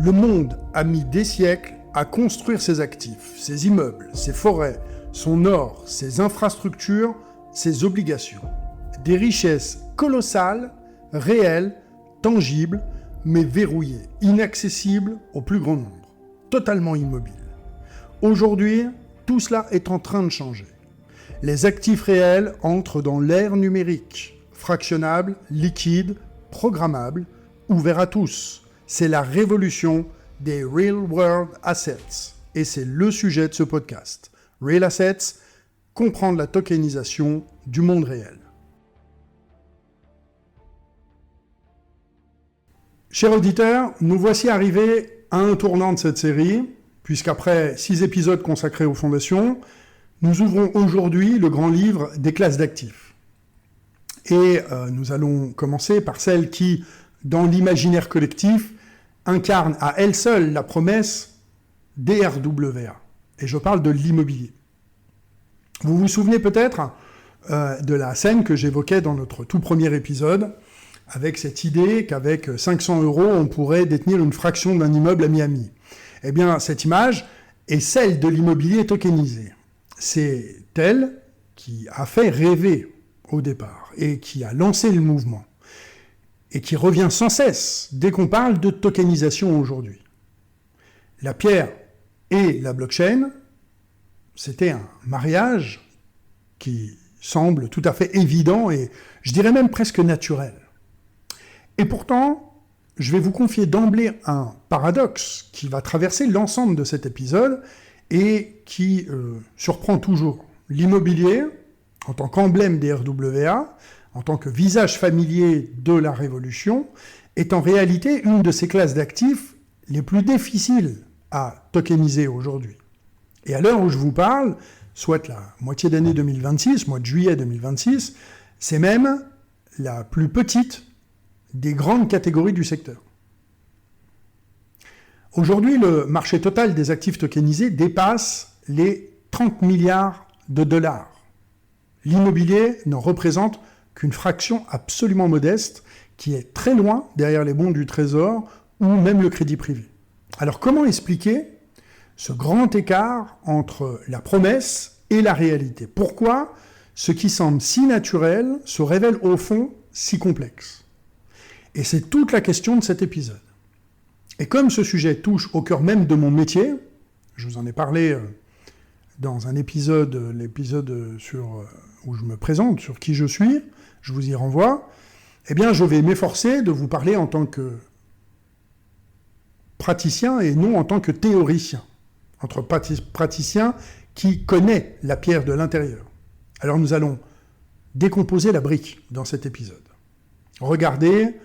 Le monde a mis des siècles à construire ses actifs, ses immeubles, ses forêts, son or, ses infrastructures, ses obligations. Des richesses colossales, réelles, tangibles, mais verrouillées, inaccessibles au plus grand nombre, totalement immobiles. Aujourd'hui, tout cela est en train de changer. Les actifs réels entrent dans l'ère numérique, fractionnables, liquides, programmables, ouverts à tous. C'est la révolution des Real World Assets. Et c'est le sujet de ce podcast. Real Assets, comprendre la tokenisation du monde réel. Chers auditeurs, nous voici arrivés à un tournant de cette série, puisqu'après 6 épisodes consacrés aux fondations, nous ouvrons aujourd'hui le grand livre des classes d'actifs. Et nous allons commencer par celle qui, dans l'imaginaire collectif, incarne à elle seule la promesse des RWA. Et je parle de l'immobilier. Vous vous souvenez peut-être de la scène que j'évoquais dans notre tout premier épisode, avec cette idée qu'avec 500 €, on pourrait détenir une fraction d'un immeuble à Miami. Eh bien, cette image est celle de l'immobilier tokenisé. C'est elle qui a fait rêver au départ et qui a lancé le mouvement et qui revient sans cesse dès qu'on parle de tokenisation aujourd'hui. La pierre et la blockchain, c'était un mariage qui semble tout à fait évident et je dirais même presque naturel. Et pourtant, je vais vous confier d'emblée un paradoxe qui va traverser l'ensemble de cet épisode et qui surprend toujours. L'immobilier, en tant qu'emblème des RWA, en tant que visage familier de la révolution, est en réalité une de ces classes d'actifs les plus difficiles à tokeniser aujourd'hui. Et à l'heure où je vous parle, soit la moitié d'année 2026, mois de juillet 2026, c'est même la plus petite des grandes catégories du secteur. Aujourd'hui, le marché total des actifs tokenisés dépasse les 30 milliards de dollars. L'immobilier n'en représente qu'une fraction absolument modeste qui est très loin derrière les bons du Trésor ou même le crédit privé. Alors comment expliquer ce grand écart entre la promesse et la réalité? Pourquoi ce qui semble si naturel se révèle au fond si complexe? Et c'est toute la question de cet épisode. Et comme ce sujet touche au cœur même de mon métier, je vous en ai parlé dans un épisode, l'épisode où je me présente, sur qui je suis, je vous y renvoie, eh bien je vais m'efforcer de vous parler en tant que praticien et non en tant que théoricien, entre praticien qui connaît la pierre de l'intérieur. Alors nous allons décomposer la brique dans cet épisode. Regardez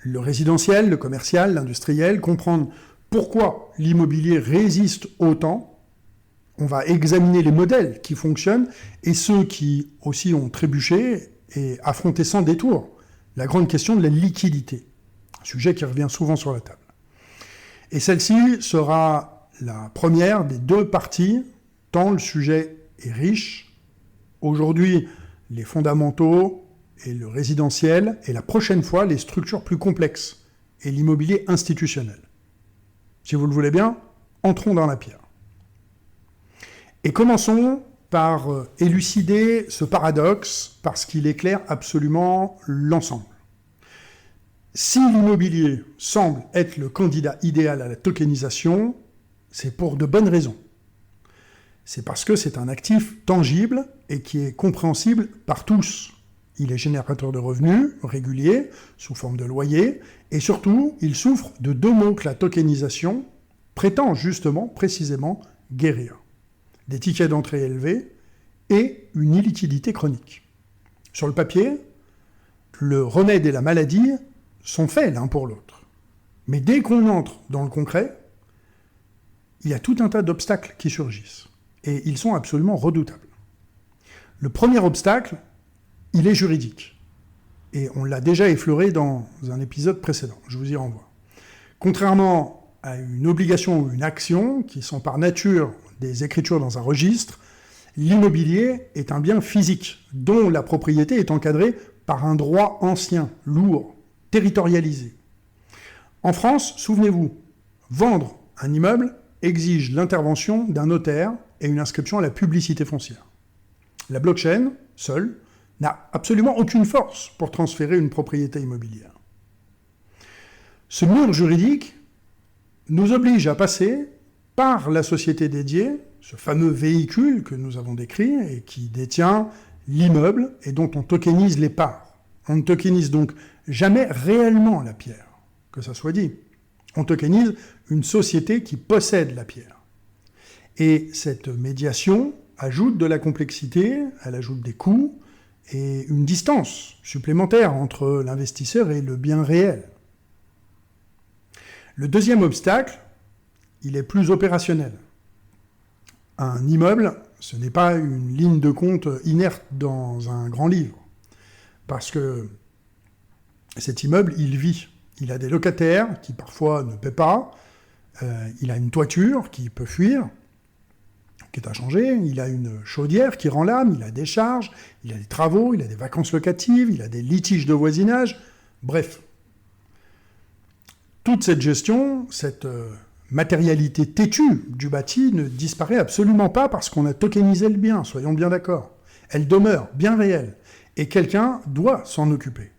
le résidentiel, le commercial, l'industriel, comprendre pourquoi l'immobilier résiste autant. On va examiner les modèles qui fonctionnent et ceux qui aussi ont trébuché et affronté sans détour la grande question de la liquidité, un sujet qui revient souvent sur la table. Et celle-ci sera la première des 2 parties, tant le sujet est riche. Aujourd'hui, les fondamentaux et le résidentiel, et la prochaine fois, les structures plus complexes et l'immobilier institutionnel. Si vous le voulez bien, entrons dans la pierre. Et commençons par élucider ce paradoxe, parce qu'il éclaire absolument l'ensemble. Si l'immobilier semble être le candidat idéal à la tokenisation, c'est pour de bonnes raisons. C'est parce que c'est un actif tangible et qui est compréhensible par tous. Il est générateur de revenus réguliers, sous forme de loyer, et surtout, il souffre de 2 maux que la tokenisation prétend justement, précisément, guérir. Des tickets d'entrée élevés et une illiquidité chronique. Sur le papier, le remède et la maladie sont faits l'un pour l'autre. Mais dès qu'on entre dans le concret, il y a tout un tas d'obstacles qui surgissent. Et ils sont absolument redoutables. Le premier obstacle, il est juridique. Et on l'a déjà effleuré dans un épisode précédent. Je vous y renvoie. Contrairement à une obligation ou une action, qui sont par nature des écritures dans un registre, l'immobilier est un bien physique, dont la propriété est encadrée par un droit ancien, lourd, territorialisé. En France, souvenez-vous, Vendre un immeuble exige l'intervention d'un notaire et une inscription à la publicité foncière. La blockchain, seule, n'a absolument aucune force pour transférer une propriété immobilière. Ce mur juridique nous oblige à passer par la société dédiée, ce fameux véhicule que nous avons décrit et qui détient l'immeuble et dont on tokenise les parts. On ne tokenise donc jamais réellement la pierre, que ça soit dit. On tokenise une société qui possède la pierre. Et cette médiation ajoute de la complexité, elle ajoute des coûts et une distance supplémentaire entre l'investisseur et le bien réel. Le deuxième obstacle, il est plus opérationnel. Un immeuble, ce n'est pas une ligne de compte inerte dans un grand livre. Parce que cet immeuble, il vit. Il a des locataires qui parfois ne paient pas. Il a une toiture qui peut fuir, qui est à changer. Il a une chaudière qui rend l'âme. Il a des charges. Il a des travaux. Il a des vacances locatives. Il a des litiges de voisinage. Bref. Toute cette gestion, cette matérialité têtue du bâti ne disparaît absolument pas parce qu'on a tokenisé le bien, soyons bien d'accord. Elle demeure bien réelle et quelqu'un doit s'en occuper.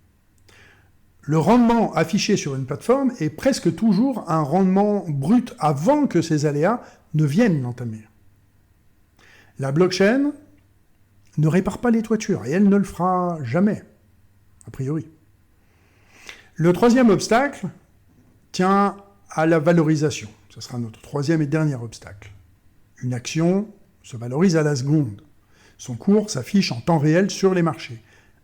Le rendement affiché sur une plateforme est presque toujours un rendement brut avant que ces aléas ne viennent l'entamer. La blockchain ne répare pas les toitures et elle ne le fera jamais, a priori. Le troisième obstacle tient à la valorisation. Ce sera notre troisième et dernier obstacle. Une action se valorise à la seconde. Son cours s'affiche en temps réel sur les marchés.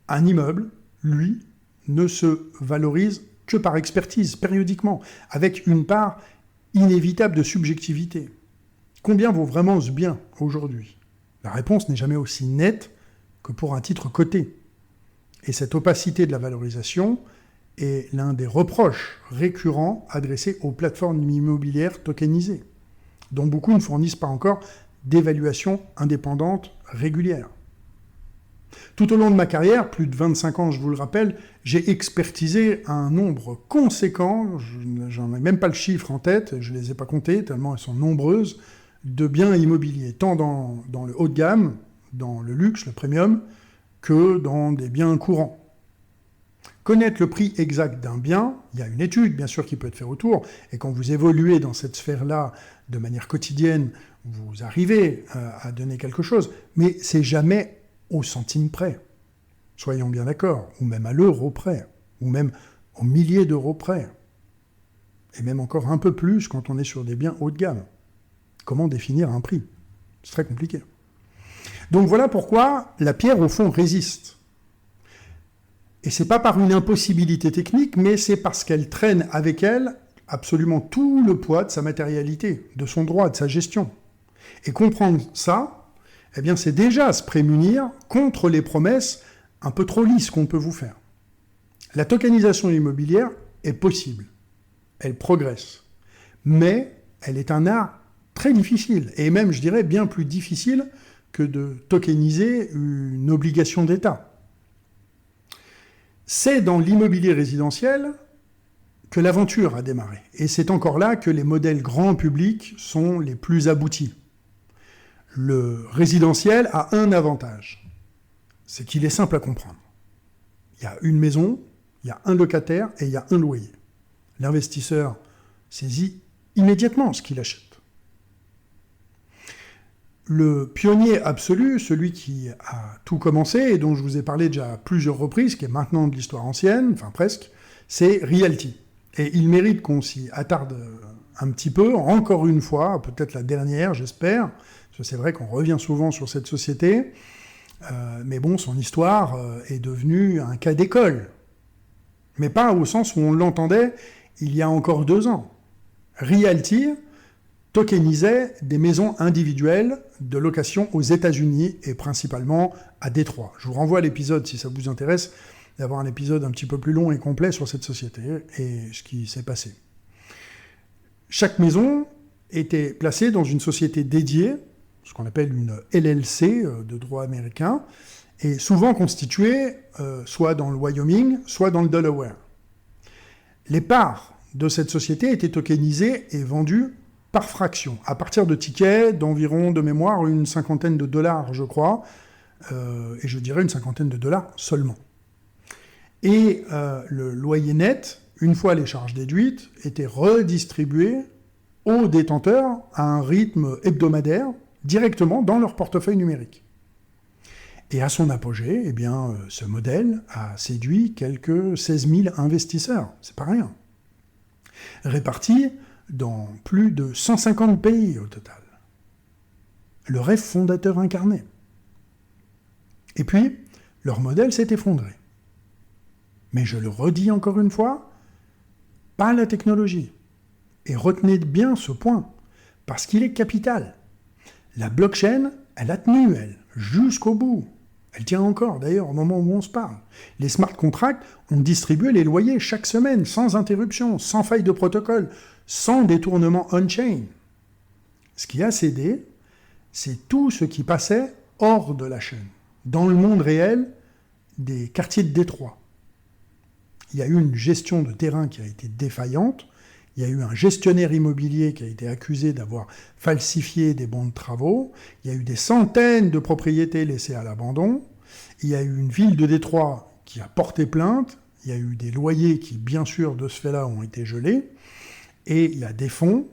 Un immeuble, lui, ne se valorise que par expertise, périodiquement, avec une part inévitable de subjectivité. Combien vaut vraiment ce bien aujourd'hui ? La réponse n'est jamais aussi nette que pour un titre coté. Et cette opacité de la valorisation est l'un des reproches récurrents adressés aux plateformes immobilières tokenisées, dont beaucoup ne fournissent pas encore d'évaluation indépendante régulière. Tout au long de ma carrière, plus de 25 ans, je vous le rappelle, j'ai expertisé un nombre conséquent, j'en ai même pas le chiffre en tête, je les ai pas comptés, tellement elles sont nombreuses, de biens immobiliers, tant dans le haut de gamme, dans le luxe, le premium, que dans des biens courants. Connaître le prix exact d'un bien, il y a une étude, bien sûr, qui peut être faite autour, et quand vous évoluez dans cette sphère-là de manière quotidienne, vous arrivez à donner quelque chose, mais c'est jamais au centime près. Soyons bien d'accord, ou même à l'euro près, ou même aux milliers d'euros près, et même encore un peu plus quand on est sur des biens haut de gamme. Comment définir un prix ? C'est très compliqué. Donc voilà pourquoi la pierre, au fond, résiste. Et c'est pas par une impossibilité technique, mais c'est parce qu'elle traîne avec elle absolument tout le poids de sa matérialité, de son droit, de sa gestion. Et comprendre ça, eh bien, c'est déjà se prémunir contre les promesses un peu trop lisses qu'on peut vous faire. La tokenisation immobilière est possible. Elle progresse. Mais elle est un art très difficile, et même, je dirais, bien plus difficile que de tokeniser une obligation d'État. C'est dans l'immobilier résidentiel que l'aventure a démarré. Et c'est encore là que les modèles grand public sont les plus aboutis. Le résidentiel a un avantage, c'est qu'il est simple à comprendre. Il y a une maison, il y a un locataire et il y a un loyer. L'investisseur saisit immédiatement ce qu'il achète. Le pionnier absolu, celui qui a tout commencé et dont je vous ai parlé déjà à plusieurs reprises, qui est maintenant de l'histoire ancienne, enfin presque, c'est Realty. Et il mérite qu'on s'y attarde un petit peu, encore une fois, peut-être la dernière, j'espère, parce que c'est vrai qu'on revient souvent sur cette société, mais bon, son histoire est devenue un cas d'école. Mais pas au sens où on l'entendait il y a encore 2 ans. Realty tokenisait des maisons individuelles de location aux États-Unis et principalement à Détroit. Je vous renvoie à l'épisode, si ça vous intéresse, d'avoir un épisode un petit peu plus long et complet sur cette société et ce qui s'est passé. Chaque maison était placée dans une société dédiée, ce qu'on appelle une LLC de droit américain, et souvent constituée soit dans le Wyoming, soit dans le Delaware. Les parts de cette société était tokenisée et vendue par fraction, à partir de tickets d'environ, de mémoire, une cinquantaine de dollars, je crois, et je dirais une cinquantaine de dollars seulement. Et le loyer net, une fois les charges déduites, était redistribué aux détenteurs à un rythme hebdomadaire, directement dans leur portefeuille numérique. Et à son apogée, eh bien, ce modèle a séduit quelques 16 000 investisseurs, c'est pas rien, répartis dans plus de 150 pays au total. Le rêve fondateur incarné. Et puis, leur modèle s'est effondré. Mais je le redis encore une fois, pas la technologie. Et retenez bien ce point, parce qu'il est capital. La blockchain, elle a tenu, elle, jusqu'au bout. Elle tient encore, d'ailleurs, au moment où on se parle. Les smart contracts ont distribué les loyers chaque semaine, sans interruption, sans faille de protocole, sans détournement on-chain. Ce qui a cédé, c'est tout ce qui passait hors de la chaîne, dans le monde réel des quartiers de Détroit. Il y a eu une gestion de terrain qui a été défaillante, il y a eu un gestionnaire immobilier qui a été accusé d'avoir falsifié des bons de travaux, il y a eu des centaines de propriétés laissées à l'abandon, il y a eu une ville de Détroit qui a porté plainte, il y a eu des loyers qui, bien sûr, de ce fait-là, ont été gelés, et il y a des fonds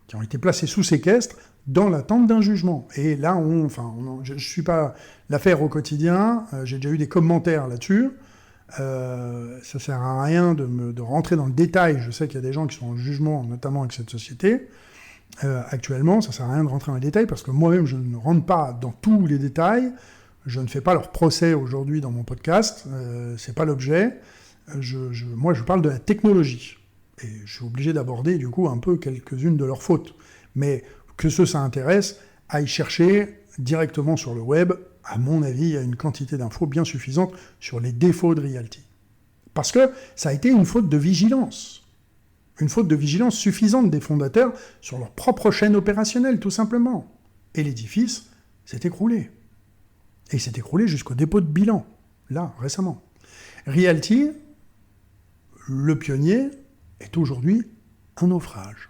qui ont été placés sous séquestre dans l'attente d'un jugement. Et là, je ne suis pas l'affaire au quotidien, j'ai déjà eu des commentaires là-dessus. Ça ne sert à rien de rentrer dans le détail. Je sais qu'il y a des gens qui sont en jugement, notamment avec cette société. Actuellement, ça ne sert à rien de rentrer dans les détails, parce que moi-même, je ne rentre pas dans tous les détails. Je ne fais pas leur procès aujourd'hui dans mon podcast. Ce n'est pas l'objet. Moi, je parle de la technologie. Et je suis obligé d'aborder, du coup, un peu quelques-unes de leurs fautes. Mais que ça intéresse, aille chercher directement sur le web. À mon avis, il y a une quantité d'infos bien suffisante sur les défauts de Realty. Parce que ça a été une faute de vigilance. Une faute de vigilance suffisante des fondateurs sur leur propre chaîne opérationnelle, tout simplement. Et l'édifice s'est écroulé. Et il s'est écroulé jusqu'au dépôt de bilan, là, récemment. Realty, le pionnier, est aujourd'hui un naufrage.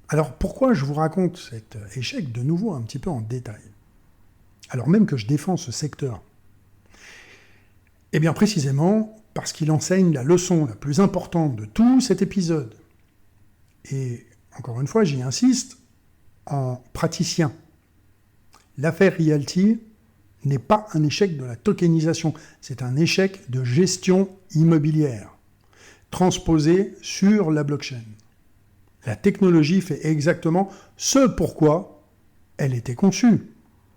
Alors pourquoi je vous raconte cet échec de nouveau un petit peu en détail, alors même que je défends ce secteur? Eh bien précisément parce qu'il enseigne la leçon la plus importante de tout cet épisode. Et encore une fois, j'y insiste, en praticien. L'affaire Realty n'est pas un échec de la tokenisation, c'est un échec de gestion immobilière, transposé sur la blockchain. La technologie fait exactement ce pourquoi elle était conçue,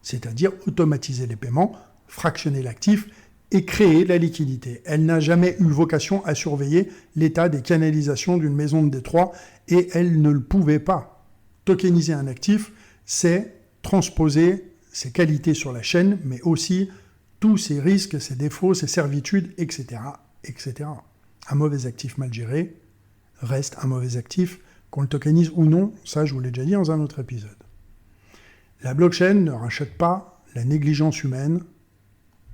c'est-à-dire automatiser les paiements, fractionner l'actif et créer la liquidité. Elle n'a jamais eu vocation à surveiller l'état des canalisations d'une maison de Détroit et elle ne le pouvait pas. Tokeniser un actif, c'est transposer ses qualités sur la chaîne, mais aussi tous ses risques, ses défauts, ses servitudes, etc., etc. Un mauvais actif mal géré reste un mauvais actif, qu'on le tokenise ou non, ça je vous l'ai déjà dit dans un autre épisode. La blockchain ne rachète pas la négligence humaine,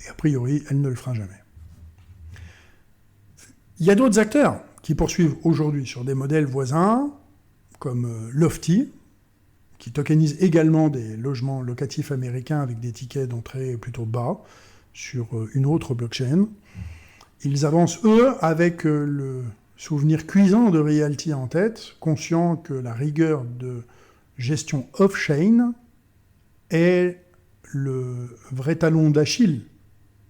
et a priori, elle ne le fera jamais. Il y a d'autres acteurs qui poursuivent aujourd'hui sur des modèles voisins, comme Lofty, qui tokenise également des logements locatifs américains avec des tickets d'entrée plutôt bas sur une autre blockchain. Ils avancent, eux, avec le souvenir cuisant de Realty en tête, conscients que la rigueur de gestion off-chain est le vrai talon d'Achille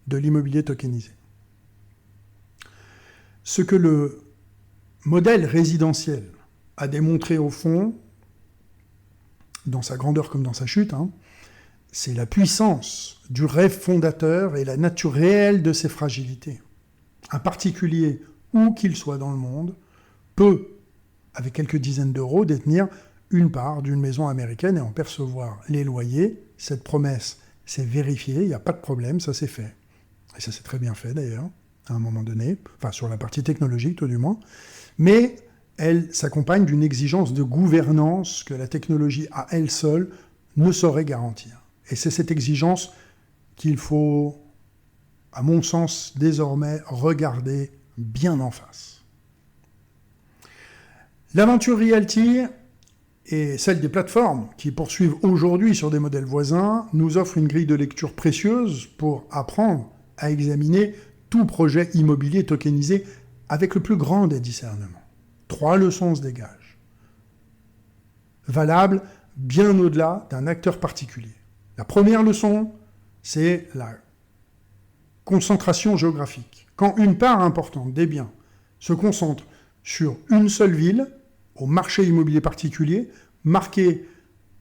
de l'immobilier tokenisé. Ce que le modèle résidentiel a démontré au fond, dans sa grandeur comme dans sa chute, c'est la puissance du rêve fondateur et la nature réelle de ses fragilités. Un particulier, où qu'il soit dans le monde, peut, avec quelques dizaines d'euros, détenir une part d'une maison américaine et en percevoir les loyers. Cette promesse s'est vérifiée, il n'y a pas de problème, ça s'est fait. Et ça s'est très bien fait d'ailleurs, à un moment donné, enfin sur la partie technologique tout du moins, mais elle s'accompagne d'une exigence de gouvernance que la technologie à elle seule ne saurait garantir. Et c'est cette exigence qu'il faut, à mon sens, désormais regarder bien en face. L'aventure Realty et celle des plateformes qui poursuivent aujourd'hui sur des modèles voisins nous offrent une grille de lecture précieuse pour apprendre à examiner tout projet immobilier tokenisé avec le plus grand des discernements. 3 leçons se dégagent, valables bien au-delà d'un acteur particulier. La première leçon, c'est la concentration géographique. Quand une part importante des biens se concentre sur une seule ville, au marché immobilier particulier, marqué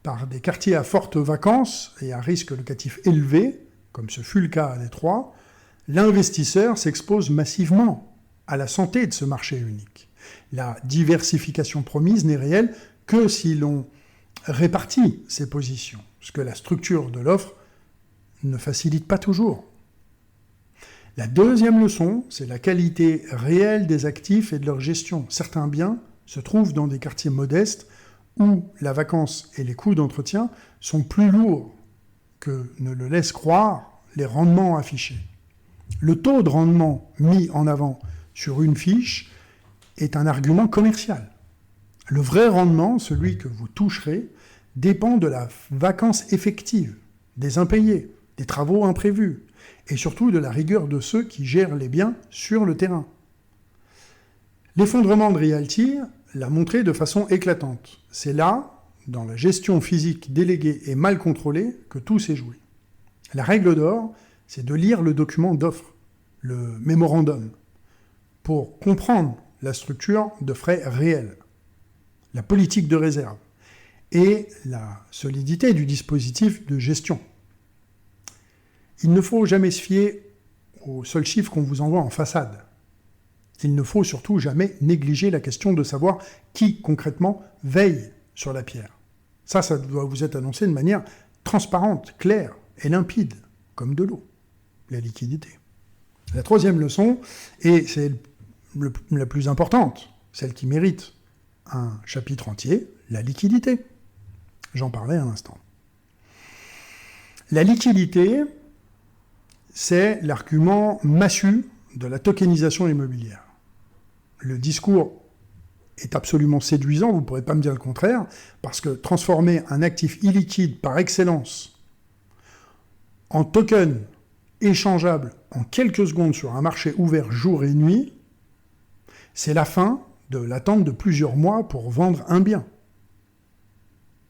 par des quartiers à forte vacance et à risque locatif élevé, comme ce fut le cas à Détroit, l'investisseur s'expose massivement à la santé de ce marché unique. La diversification promise n'est réelle que si l'on répartit ses positions, ce que la structure de l'offre ne facilite pas toujours. La deuxième leçon, c'est la qualité réelle des actifs et de leur gestion. Certains biens se trouvent dans des quartiers modestes où la vacance et les coûts d'entretien sont plus lourds que ne le laissent croire les rendements affichés. Le taux de rendement mis en avant sur une fiche est un argument commercial. Le vrai rendement, celui que vous toucherez, dépend de la vacance effective, des impayés, des travaux imprévus, et surtout de la rigueur de ceux qui gèrent les biens sur le terrain. L'effondrement de Realty l'a montré de façon éclatante. C'est là, dans la gestion physique déléguée et mal contrôlée, que tout s'est joué. La règle d'or, c'est de lire le document d'offre, le mémorandum, pour comprendre la structure de frais réels, la politique de réserve et la solidité du dispositif de gestion. Il ne faut jamais se fier aux seuls chiffres qu'on vous envoie en façade. Il ne faut surtout jamais négliger la question de savoir qui, concrètement, veille sur la pierre. Ça doit vous être annoncé de manière transparente, claire et limpide, comme de l'eau, la liquidité. La troisième leçon, et c'est la plus importante, celle qui mérite un chapitre entier, la liquidité. J'en parlais à l'instant. La liquidité, c'est l'argument massu de la tokenisation immobilière. Le discours est absolument séduisant, vous ne pourrez pas me dire le contraire, parce que transformer un actif illiquide par excellence en token échangeable en quelques secondes sur un marché ouvert jour et nuit, c'est la fin de l'attente de plusieurs mois pour vendre un bien.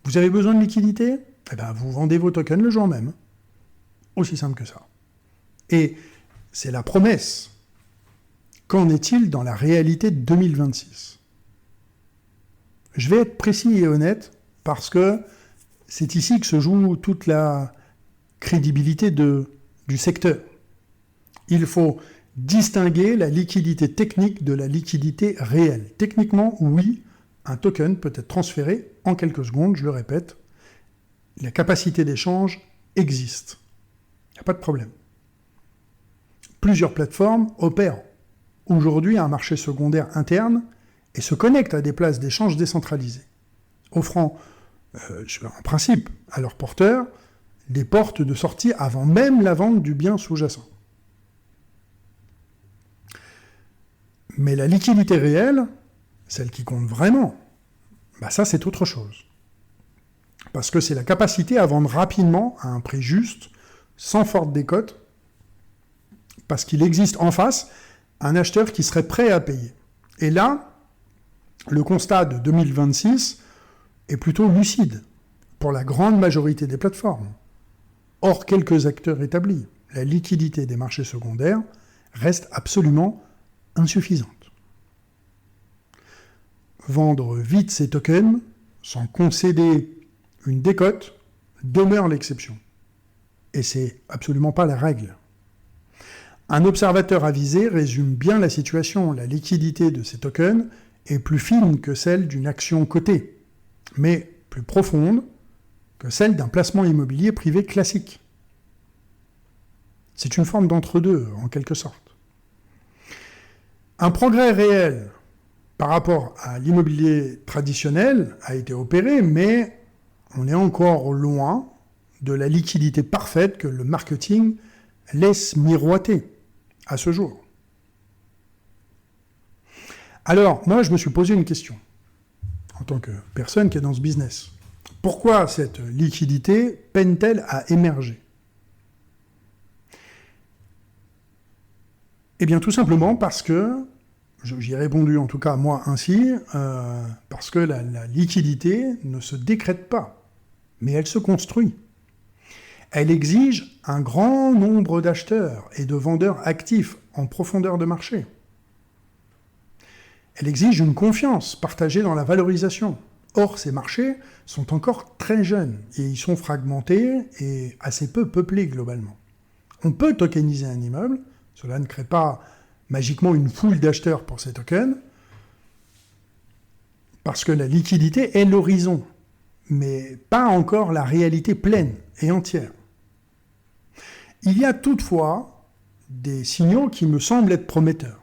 Vous avez besoin de liquidité ? Eh bien, vous vendez vos tokens le jour même. Aussi simple que ça. Et c'est la promesse. Qu'en est-il dans la réalité de 2026 ? Je vais être précis et honnête parce que c'est ici que se joue toute la crédibilité du secteur. Il faut distinguer la liquidité technique de la liquidité réelle. Techniquement, oui, un token peut être transféré en quelques secondes, je le répète. La capacité d'échange existe. Il n'y a pas de problème. Plusieurs plateformes opèrent aujourd'hui un marché secondaire interne et se connectent à des places d'échange décentralisées, offrant, en principe, à leurs porteurs des portes de sortie avant même la vente du bien sous-jacent. Mais la liquidité réelle, celle qui compte vraiment, ça c'est autre chose. Parce que c'est la capacité à vendre rapidement à un prix juste, sans forte décote, parce qu'il existe en face un acheteur qui serait prêt à payer. Et là, le constat de 2026 est plutôt lucide pour la grande majorité des plateformes. Hors quelques acteurs établis, la liquidité des marchés secondaires reste absolument insuffisante. Vendre vite ces tokens sans concéder une décote demeure l'exception. Et c'est absolument pas la règle. Un observateur avisé résume bien la situation. La liquidité de ces tokens est plus fine que celle d'une action cotée, mais plus profonde que celle d'un placement immobilier privé classique. C'est une forme d'entre-deux, en quelque sorte. Un progrès réel par rapport à l'immobilier traditionnel a été opéré, mais on est encore loin de la liquidité parfaite que le marketing laisse miroiter à ce jour. Alors, moi, je me suis posé une question. en tant que personne qui est dans ce business. Pourquoi cette liquidité peine-t-elle à émerger? Eh bien, tout simplement parce que, j'y ai répondu en tout cas moi ainsi, parce que la liquidité ne se décrète pas, mais elle se construit. Elle exige un grand nombre d'acheteurs et de vendeurs actifs en profondeur de marché. Elle exige une confiance partagée dans la valorisation. Or, ces marchés sont encore très jeunes et ils sont fragmentés et assez peu peuplés globalement. On peut tokeniser un immeuble, cela ne crée pas magiquement une foule d'acheteurs pour ces tokens, parce que la liquidité est l'horizon, mais pas encore la réalité pleine et entière. Il y a toutefois des signaux qui me semblent être prometteurs.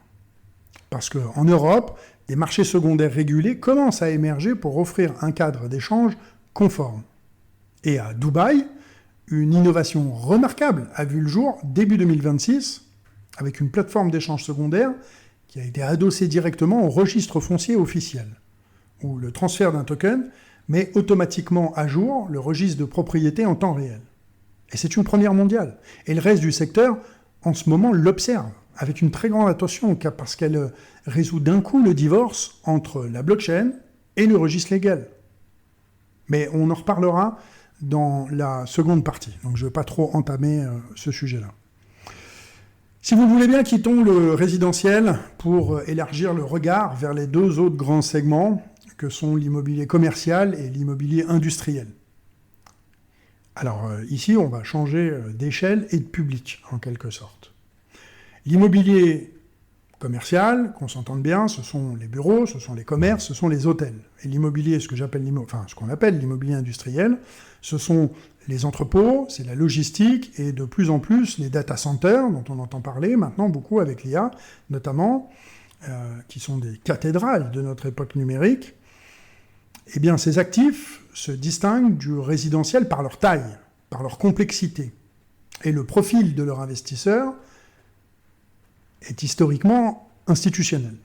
Parce qu'en Europe, des marchés secondaires régulés commencent à émerger pour offrir un cadre d'échange conforme. Et à Dubaï, une innovation remarquable a vu le jour début 2026 avec une plateforme d'échange secondaire qui a été adossée directement au registre foncier officiel, où le transfert d'un token met automatiquement à jour le registre de propriété en temps réel. Et c'est une première mondiale. Et le reste du secteur, en ce moment, l'observe avec une très grande attention, parce qu'elle résout d'un coup le divorce entre la blockchain et le registre légal. Mais on en reparlera dans la seconde partie, donc je ne vais pas trop entamer ce sujet-là. Si vous voulez bien, quittons le résidentiel pour élargir le regard vers les deux autres grands segments que sont l'immobilier commercial et l'immobilier industriel. Alors ici, on va changer d'échelle et de public, en quelque sorte. L'immobilier commercial, qu'on s'entende bien, ce sont les bureaux, ce sont les commerces, ce sont les hôtels. Et l'immobilier, ce qu'on appelle l'immobilier industriel, ce sont les entrepôts, c'est la logistique et de plus en plus les data centers, dont on entend parler maintenant beaucoup avec l'IA, notamment, qui sont des cathédrales de notre époque numérique. Eh bien, ces actifs se distinguent du résidentiel par leur taille, par leur complexité. Et le profil de leurs investisseurs est historiquement institutionnel.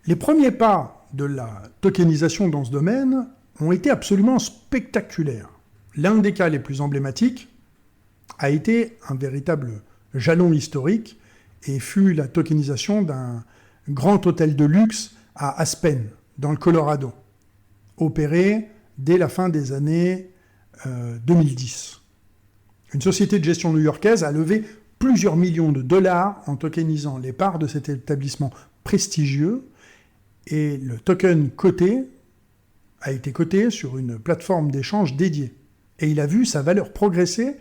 Les premiers pas de la tokenisation dans ce domaine ont été absolument spectaculaires. L'un des cas les plus emblématiques a été un véritable jalon historique et fut la tokenisation d'un grand hôtel de luxe à Aspen, dans le Colorado, opéré dès la fin des années 2010. Une société de gestion new-yorkaise a levé plusieurs millions de dollars en tokenisant les parts de cet établissement prestigieux, et le token a été coté sur une plateforme d'échange dédiée. Et il a vu sa valeur progresser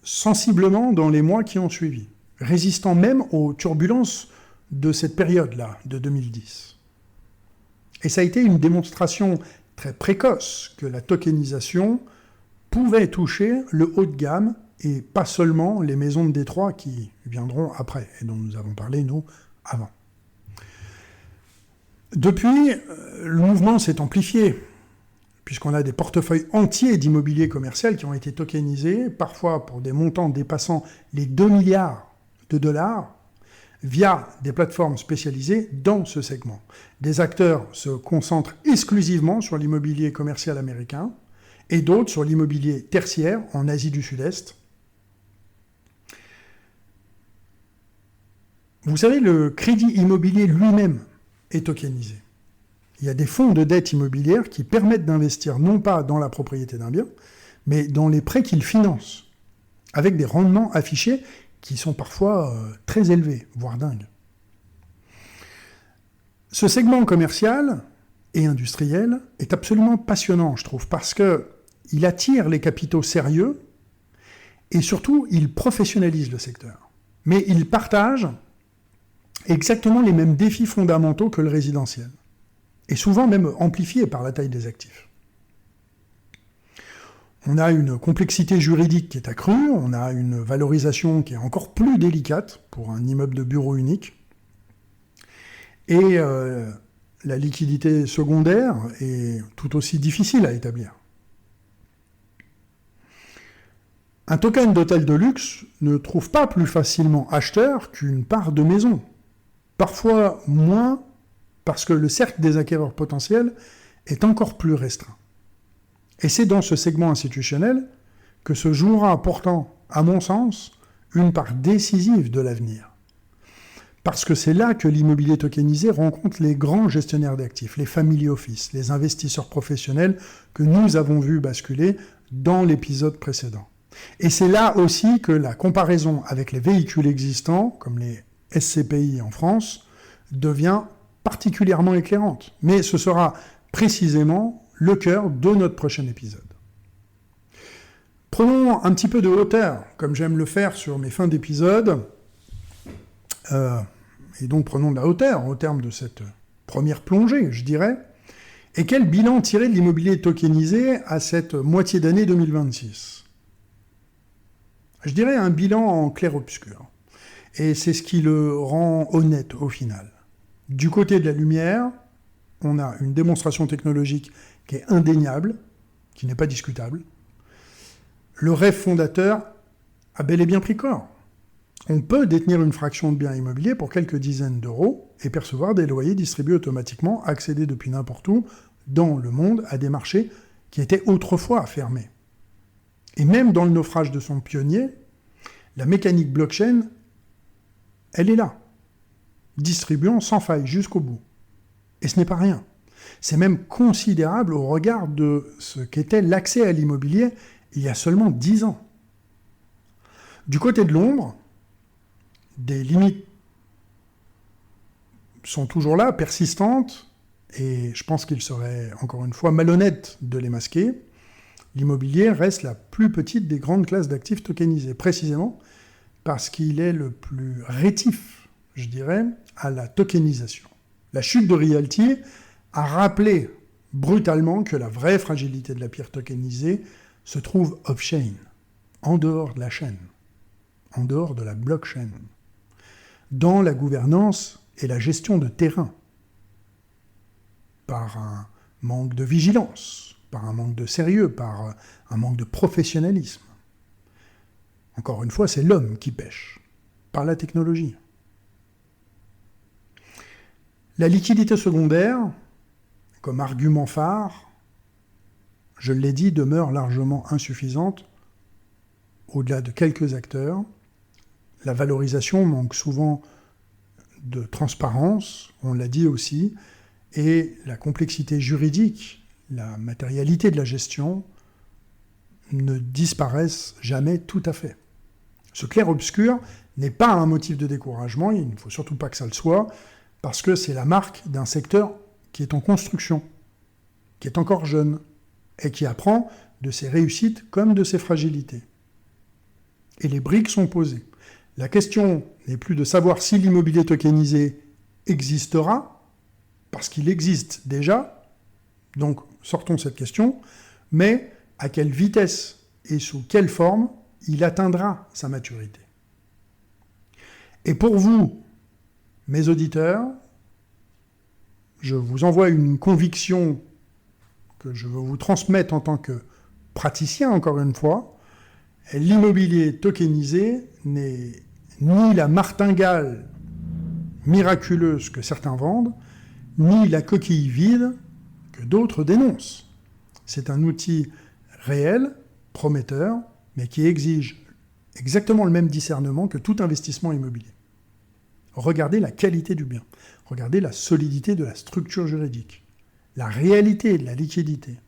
sensiblement dans les mois qui ont suivi, résistant même aux turbulences de cette période-là, de 2010. Et ça a été une démonstration très précoce que la tokenisation pouvait toucher le haut de gamme et pas seulement les maisons de Détroit qui viendront après, et dont nous avons parlé, nous, avant. Depuis, le mouvement s'est amplifié, puisqu'on a des portefeuilles entiers d'immobilier commercial qui ont été tokenisés, parfois pour des montants dépassant les 2 milliards de dollars, via des plateformes spécialisées dans ce segment. Des acteurs se concentrent exclusivement sur l'immobilier commercial américain, et d'autres sur l'immobilier tertiaire en Asie du Sud-Est. Vous savez, le crédit immobilier lui-même est tokenisé. Il y a des fonds de dette immobilière qui permettent d'investir non pas dans la propriété d'un bien, mais dans les prêts qu'ils financent, avec des rendements affichés qui sont parfois très élevés, voire dingues. Ce segment commercial et industriel est absolument passionnant, je trouve, parce qu'il attire les capitaux sérieux et surtout, il professionnalise le secteur. Mais il partage exactement les mêmes défis fondamentaux que le résidentiel, et souvent même amplifiés par la taille des actifs. On a une complexité juridique qui est accrue, on a une valorisation qui est encore plus délicate pour un immeuble de bureau unique, et la liquidité secondaire est tout aussi difficile à établir. Un token d'hôtel de luxe ne trouve pas plus facilement acheteur qu'une part de maison. Parfois moins parce que le cercle des acquéreurs potentiels est encore plus restreint. Et c'est dans ce segment institutionnel que se jouera pourtant, à mon sens, une part décisive de l'avenir. Parce que c'est là que l'immobilier tokenisé rencontre les grands gestionnaires d'actifs, les family office, les investisseurs professionnels que nous avons vus basculer dans l'épisode précédent. Et c'est là aussi que la comparaison avec les véhicules existants, comme les SCPI en France, devient particulièrement éclairante. Mais ce sera précisément le cœur de notre prochain épisode. Prenons un petit peu de hauteur, comme j'aime le faire sur mes fins d'épisode, et donc prenons de la hauteur au terme de cette première plongée, je dirais. Et quel bilan tirer de l'immobilier tokenisé à cette moitié d'année 2026 ? Je dirais un bilan en clair-obscur. Et c'est ce qui le rend honnête au final. Du côté de la lumière, on a une démonstration technologique qui est indéniable, qui n'est pas discutable. Le rêve fondateur a bel et bien pris corps. On peut détenir une fraction de biens immobiliers pour quelques dizaines d'euros et percevoir des loyers distribués automatiquement, accéder depuis n'importe où dans le monde à des marchés qui étaient autrefois fermés. Et même dans le naufrage de son pionnier, la mécanique blockchain, elle est là, distribuant sans faille jusqu'au bout. Et ce n'est pas rien. C'est même considérable au regard de ce qu'était l'accès à l'immobilier il y a seulement 10 ans. Du côté de l'ombre, des limites sont toujours là, persistantes, et je pense qu'il serait, encore une fois, malhonnête de les masquer. L'immobilier reste la plus petite des grandes classes d'actifs tokenisés, précisément parce qu'il est le plus rétif, je dirais, à la tokenisation. La chute de Realty a rappelé brutalement que la vraie fragilité de la pierre tokenisée se trouve off-chain, en dehors de la chaîne, en dehors de la blockchain, dans la gouvernance et la gestion de terrain, par un manque de vigilance, par un manque de sérieux, par un manque de professionnalisme. Encore une fois, c'est l'homme qui pêche, par la technologie. La liquidité secondaire, comme argument phare, je l'ai dit, demeure largement insuffisante au-delà de quelques acteurs. La valorisation manque souvent de transparence, on l'a dit aussi, et la complexité juridique, la matérialité de la gestion ne disparaissent jamais tout à fait. Ce clair-obscur n'est pas un motif de découragement, il ne faut surtout pas que ça le soit, parce que c'est la marque d'un secteur qui est en construction, qui est encore jeune, et qui apprend de ses réussites comme de ses fragilités. Et les briques sont posées. La question n'est plus de savoir si l'immobilier tokenisé existera, parce qu'il existe déjà, donc sortons cette question, mais à quelle vitesse et sous quelle forme il atteindra sa maturité. Et pour vous, mes auditeurs, je vous envoie une conviction que je veux vous transmettre en tant que praticien, encore une fois. L'immobilier tokenisé n'est ni la martingale miraculeuse que certains vendent, ni la coquille vide que d'autres dénoncent. C'est un outil réel, prometteur, mais qui exige exactement le même discernement que tout investissement immobilier. Regardez la qualité du bien, regardez la solidité de la structure juridique, la réalité de la liquidité,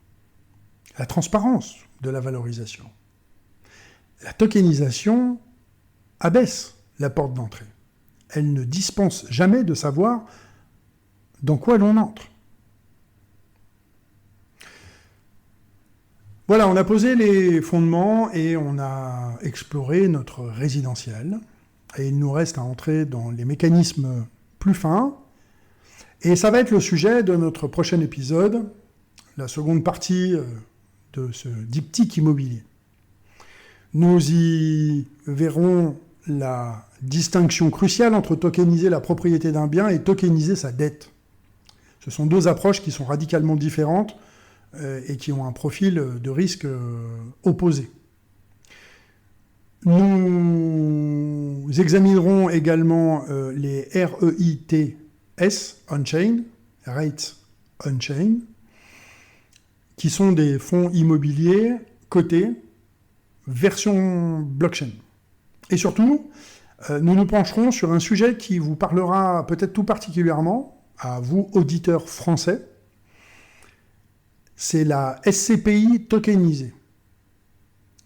la transparence de la valorisation. La tokenisation abaisse la porte d'entrée. Elle ne dispense jamais de savoir dans quoi l'on entre. Voilà, on a posé les fondements et on a exploré notre résidentiel. Et il nous reste à entrer dans les mécanismes plus fins. Et ça va être le sujet de notre prochain épisode, la seconde partie de ce diptyque immobilier. Nous y verrons la distinction cruciale entre tokeniser la propriété d'un bien et tokeniser sa dette. Ce sont deux approches qui sont radicalement différentes et qui ont un profil de risque opposé. Nous examinerons également les REITs on-chain Rates On-Chain, qui sont des fonds immobiliers cotés, version blockchain. Et surtout, nous nous pencherons sur un sujet qui vous parlera peut-être tout particulièrement à vous, auditeurs français. C'est la SCPI tokenisée.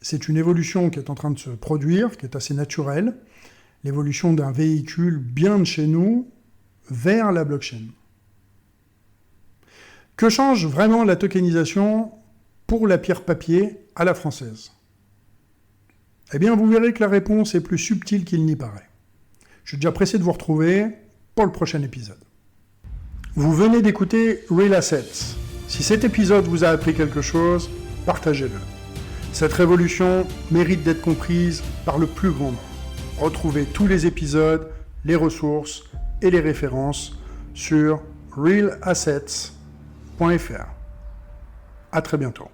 C'est une évolution qui est en train de se produire, qui est assez naturelle, l'évolution d'un véhicule bien de chez nous vers la blockchain. Que change vraiment la tokenisation pour la pierre papier à la française ? Eh bien, vous verrez que la réponse est plus subtile qu'il n'y paraît. Je suis déjà pressé de vous retrouver pour le prochain épisode. Vous venez d'écouter Real Assets. Si cet épisode vous a appris quelque chose, partagez-le. Cette révolution mérite d'être comprise par le plus grand nombre. Retrouvez tous les épisodes, les ressources et les références sur realassets.fr. À très bientôt.